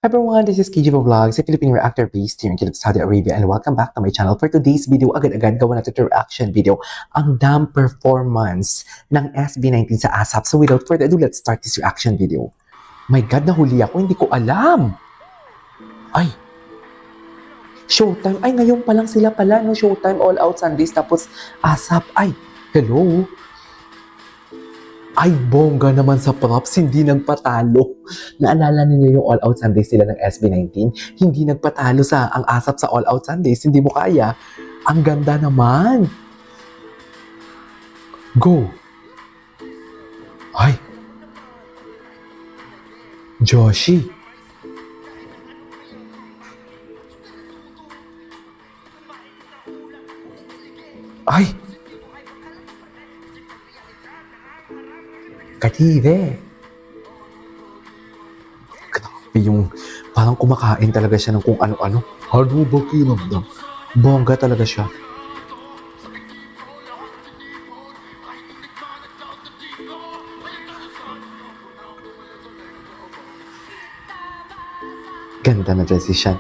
Hi everyone, this is KG Vlogs, a Filipino reactor based here in Kuwait, Saudi Arabia, and welcome back to my channel. For today's video, agad-agad gawa natin ito reaction video, ang damn performance ng SB19 sa ASAP. So without further ado, let's start this reaction video. My God, nahuli ako, hindi ko alam. Ay, Showtime. Ay, ngayon pa lang sila pala, no? Showtime, All Out Sundays, tapos ASAP. Ay, hello? Ay, bongga naman sa props, hindi nagpatalo. Naalala niyo yung All Out Sundays nila ng SB19? Hindi nagpatalo sa ang ASAP sa All Out Sundays, hindi mo kaya. Ang ganda naman. Go. Ay. Joshi. Ay. Katire. Grabe yung parang kumakain talaga siya ng kung ano-ano. Ano ba kinamdam? Bongga talaga siya. Ganda na transition.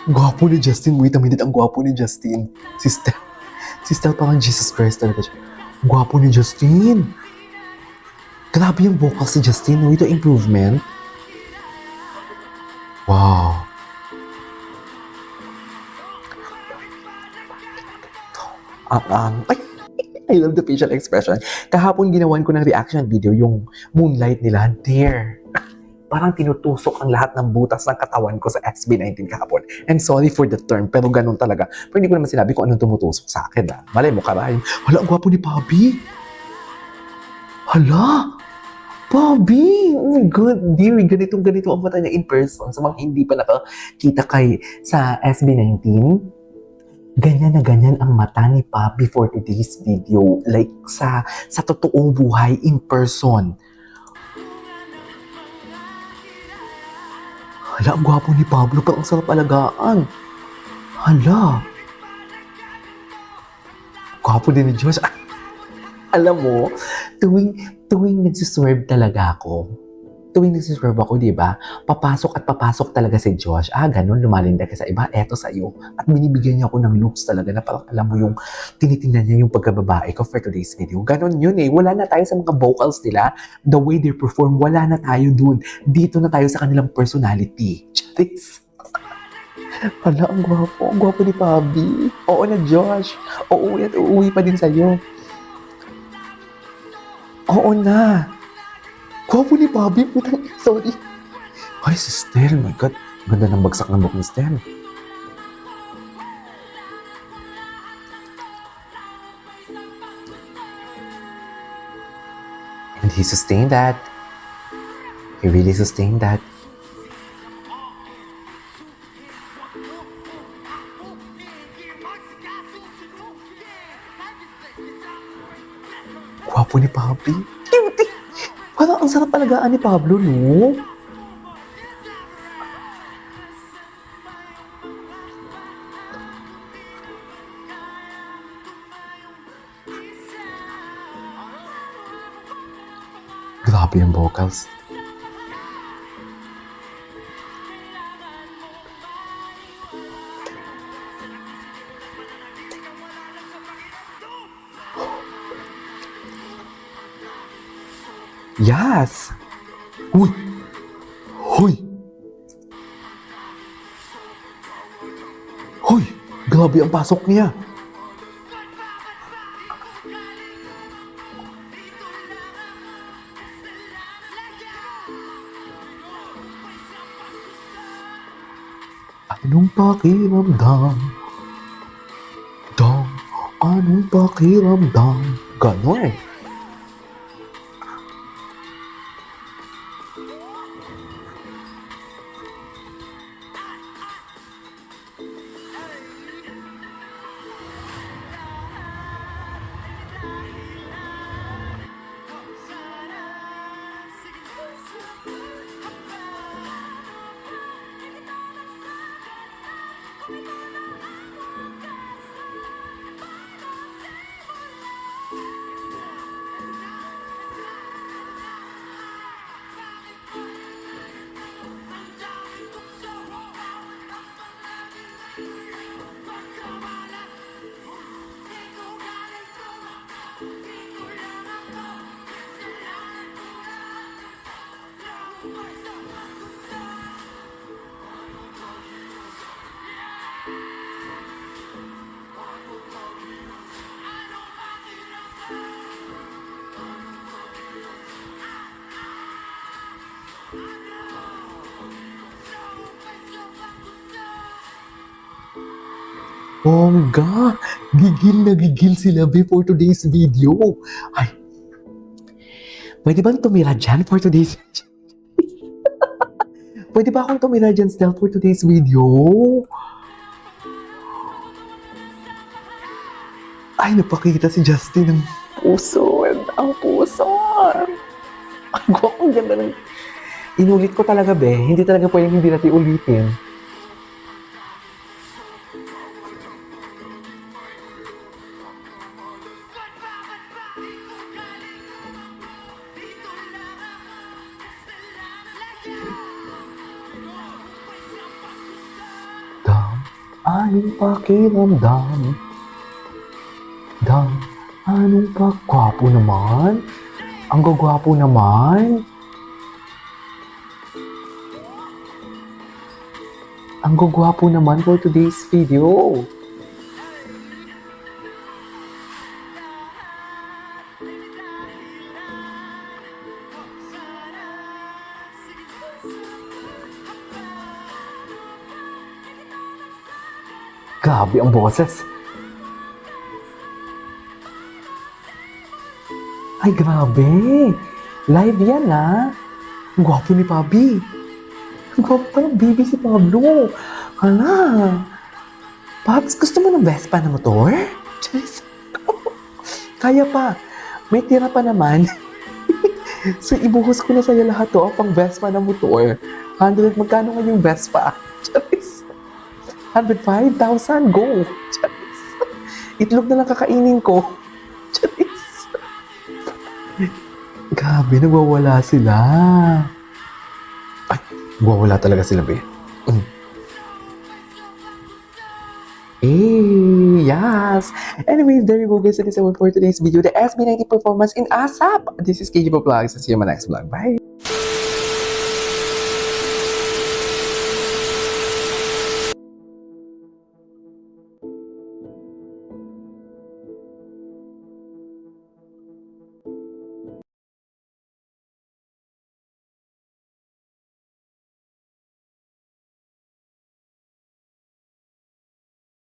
Gwapo ni Justin. Wait a minute, ang gwapo ni Justin. Si Steph. Si Steph parang Jesus Christ talaga siya. Gwapo ni Justin. Grabe yung vocals si Justin. No? Ito improvement. Wow. Ay, I love the facial expression. Kahapon ginawan ko ng reaction video yung Moonlight nila. There. Parang tinutusok ang lahat ng butas ng katawan ko sa SB19 kahapon. I'm sorry for the term, pero ganun talaga. Pero hindi ko naman sinabi kung anong tumutusok sa akin. Malay mo, karayom. Hala, ang gwapo ni Bobby. Hala, Bobby! Oh my God, dear, ganito ang mata niya in person. Sa mga hindi pa nakakita sa SB19, ganyan na ganyan ang mata ni Bobby for today's video. Like, sa totoong buhay, in person. Hala, ang gwapo ni Pablo, parang sarap alagaan. Hala. Gwapo din ni Josh. Alam mo, tuwing nagsiswerve talaga ako, di ba? Papasok talaga si Josh. Ganun, lumalinda ka sa iba, eto sa'yo. At binibigyan niya ako ng looks talaga na parang alam mo yung tinitingnan niya yung pagkababae ko for today's video. Ganun yun eh. Wala na tayo sa mga vocals nila. The way they perform, wala na tayo dun. Dito na tayo sa kanilang personality. Charis. Hala, ang gwapo. Ang gwapo ni Pabi. Oo na, Josh. Oo, at uuwi pa din sa'yo. Oo na. Gwapo ni Bobby, putang sorry. Ay, si Stel, my God. Ganda ng bagsak ng buhok ni Stel. And he sustained that. He really sustained that. Gwapo ni Bobby. Parang ang sarap alagaan ni Pablo, no? Grabe yung vocals. Yes! Uy! Hoy! Hoy! Grabe ang pasok niya! Anong pakiramdam? Anong pakiramdam? Ganon. Bongga! Gigil na gigil sila be for today's video. Ay, pwede bang tumira dyan for today's Pwede ba akong tumira dyan, Stel, for today's video? Ay, napakita si Justin ng puso. Ang puso. Ang ganda ng... Inulit ko talaga, be. Hindi talaga pwedeng hindi natin ulitin. Anong pakiramdam? Anong pagwapo naman? Ang gagwapo naman. Ang gagwapo naman for today's video. Grabe ang boses. Ay, grabe. Live yan, ha? Ang gwapo ni Pabi. Ang gwapo pa ng baby si Pablo. Hala. Pabs, gusto mo ng Vespa na motor? Charis. Kaya pa. May tira pa naman. So, ibuhos ko na sa'yo lahat to, pang Vespa na motor. 100, magkano nga yung Vespa? Charis. 105,000, go! Charis. Itlog na lang kakainin ko. Charis. Grabe, nagwawala sila. Ay, nagwawala talaga sila, be. Hey, yes. Anyways, there you go, guys. That is all for today's video. The SB90 performance in ASAP. This is KG Vlogs. See you in my next vlog. Bye.